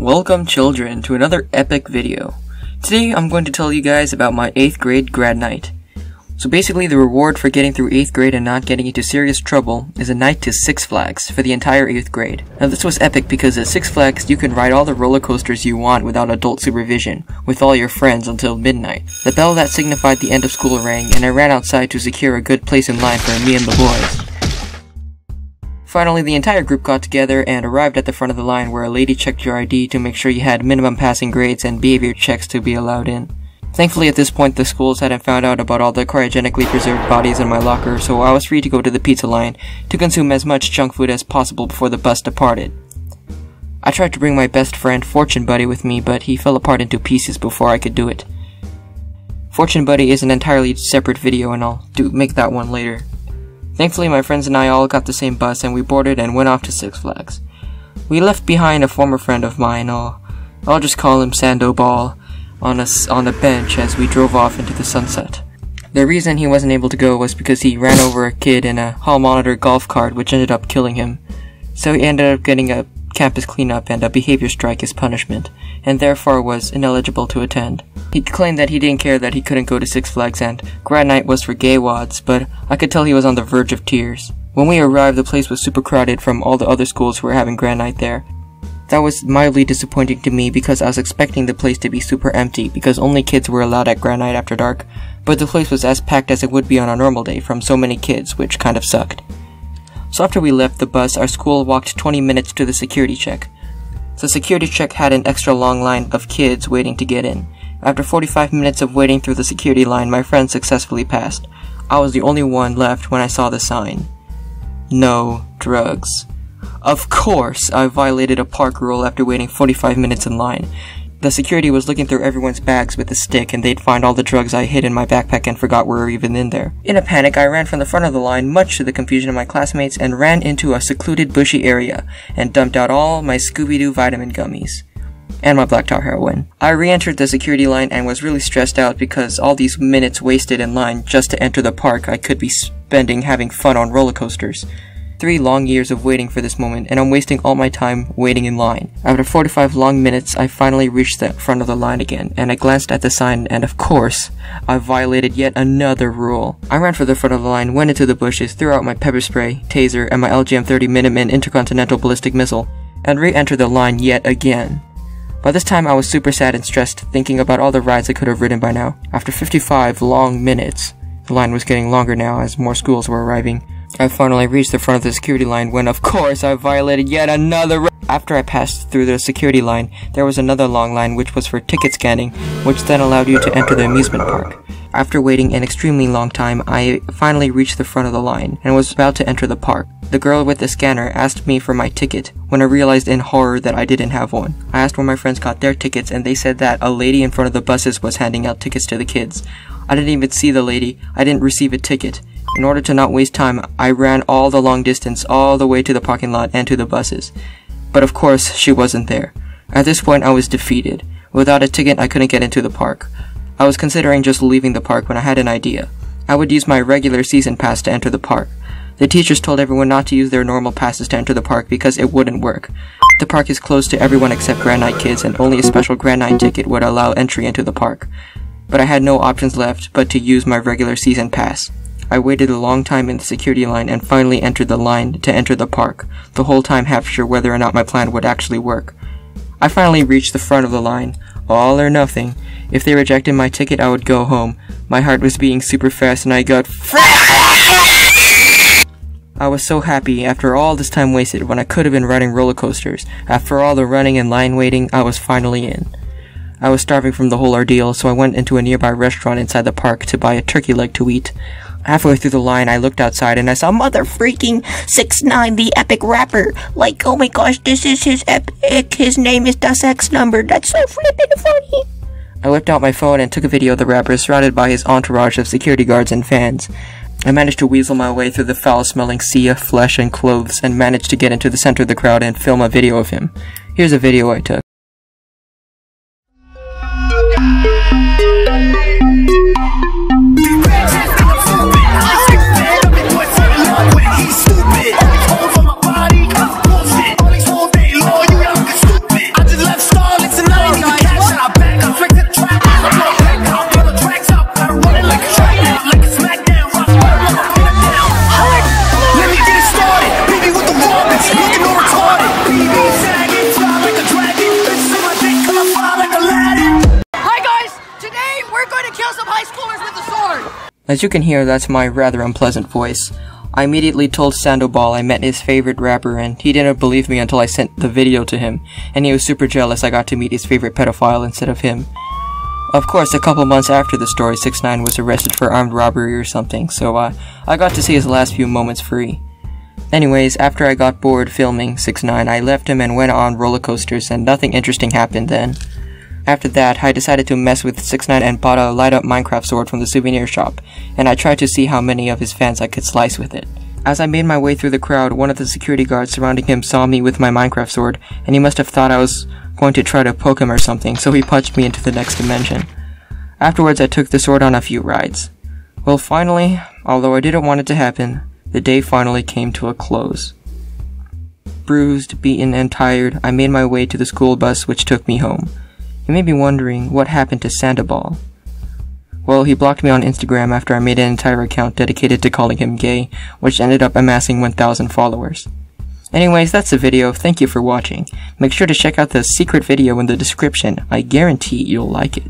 Welcome children to another epic video. Today I'm going to tell you guys about my 8th grade grad night. So basically the reward for getting through 8th grade and not getting into serious trouble is a night to Six Flags for the entire 8th grade. Now this was epic because at Six Flags you can ride all the roller coasters you want without adult supervision, with all your friends until midnight. The bell that signified the end of school rang and I ran outside to secure a good place in line for me and the boys. Finally, the entire group got together and arrived at the front of the line where a lady checked your ID to make sure you had minimum passing grades and behavior checks to be allowed in. Thankfully, at this point, the schools hadn't found out about all the cryogenically preserved bodies in my locker, so I was free to go to the pizza line to consume as much junk food as possible before the bus departed. I tried to bring my best friend Fortune Buddy with me, but he fell apart into pieces before I could do it. Fortune Buddy is an entirely separate video and I'll make that one later. Thankfully, my friends and I all got the same bus and we boarded and went off to Six Flags. We left behind a former friend of mine, I'll just call him Sandoball, on a bench as we drove off into the sunset. The reason he wasn't able to go was because he ran over a kid in a hall monitor golf cart which ended up killing him. So he ended up getting a campus cleanup and a behavior strike as punishment, and therefore was ineligible to attend. He claimed that he didn't care that he couldn't go to Six Flags and grad night was for gay wads, but I could tell he was on the verge of tears. When we arrived, the place was super crowded from all the other schools who were having grad night there. That was mildly disappointing to me because I was expecting the place to be super empty because only kids were allowed at grad night after dark, but the place was as packed as it would be on a normal day from so many kids, which kind of sucked. So after we left the bus, our school walked 20 minutes to the security check. The security check had an extra long line of kids waiting to get in. After 45 minutes of waiting through the security line, my friend successfully passed. I was the only one left when I saw the sign. No drugs. Of course, I violated a park rule after waiting 45 minutes in line. The security was looking through everyone's bags with a stick and they'd find all the drugs I hid in my backpack and forgot were even in there. In a panic, I ran from the front of the line, much to the confusion of my classmates, and ran into a secluded bushy area and dumped out all my Scooby-Doo vitamin gummies. And my black tar heroin. I re-entered the security line and was really stressed out because all these minutes wasted in line just to enter the park I could be spending having fun on roller coasters. 3 long years of waiting for this moment, and I'm wasting all my time waiting in line. After 45 long minutes, I finally reached the front of the line again, and I glanced at the sign, and of course, I violated yet another rule. I ran for the front of the line, went into the bushes, threw out my pepper spray, taser, and my LGM-30 Minuteman Intercontinental Ballistic Missile, and re-entered the line yet again. By this time, I was super sad and stressed, thinking about all the rides I could have ridden by now. After 55 long minutes, the line was getting longer now as more schools were arriving. I finally reached the front of the security line when, of course, I violated yet another After I passed through the security line, there was another long line which was for ticket scanning, which then allowed you to enter the amusement park. After waiting an extremely long time, I finally reached the front of the line and was about to enter the park. The girl with the scanner asked me for my ticket when I realized in horror that I didn't have one. I asked where my friends got their tickets and they said that a lady in front of the buses was handing out tickets to the kids. I didn't even see the lady. I didn't receive a ticket. In order to not waste time, I ran all the long distance all the way to the parking lot and to the buses. But of course, she wasn't there. At this point, I was defeated. Without a ticket, I couldn't get into the park. I was considering just leaving the park when I had an idea. I would use my regular season pass to enter the park. The teachers told everyone not to use their normal passes to enter the park because it wouldn't work. The park is closed to everyone except Grad Nite kids and only a special Grad Nite ticket would allow entry into the park. But I had no options left but to use my regular season pass. I waited a long time in the security line and finally entered the line to enter the park, the whole time half sure whether or not my plan would actually work. I finally reached the front of the line. All or nothing. If they rejected my ticket, I would go home. My heart was beating super fast and I got I was so happy after all this time wasted when I could have been riding roller coasters. After all the running and line waiting, I was finally in. I was starving from the whole ordeal, so I went into a nearby restaurant inside the park to buy a turkey leg to eat. Halfway through the line, I looked outside and I saw Mother freaking 6ix9ine, the epic rapper. Like, oh my gosh, this is his epic. His name is Das X Number. That's so flippin' funny. I whipped out my phone and took a video of the rapper surrounded by his entourage of security guards and fans. I managed to weasel my way through the foul-smelling sea of flesh and clothes and managed to get into the center of the crowd and film a video of him. Here's a video I took. I just left As you can hear, that's my rather unpleasant voice. I immediately told Sandoval I met his favorite rapper, and he didn't believe me until I sent the video to him, and he was super jealous I got to meet his favorite pedophile instead of him. Of course, a couple months after the story, 6ix9ine was arrested for armed robbery or something, so I got to see his last few moments free. Anyways, after I got bored filming 6ix9ine, I left him and went on roller coasters, and nothing interesting happened then. After that, I decided to mess with 6ix9ine and bought a light-up Minecraft sword from the souvenir shop, and I tried to see how many of his fans I could slice with it. As I made my way through the crowd, one of the security guards surrounding him saw me with my Minecraft sword, and he must have thought I was going to try to poke him or something, so he punched me into the next dimension. Afterwards, I took the sword on a few rides. Well, finally, although I didn't want it to happen, the day finally came to a close. Bruised, beaten, and tired, I made my way to the school bus which took me home. You may be wondering what happened to Sandoval. Well, he blocked me on Instagram after I made an entire account dedicated to calling him gay, which ended up amassing 1,000 followers. Anyways, that's the video. Thank you for watching. Make sure to check out the secret video in the description. I guarantee you'll like it.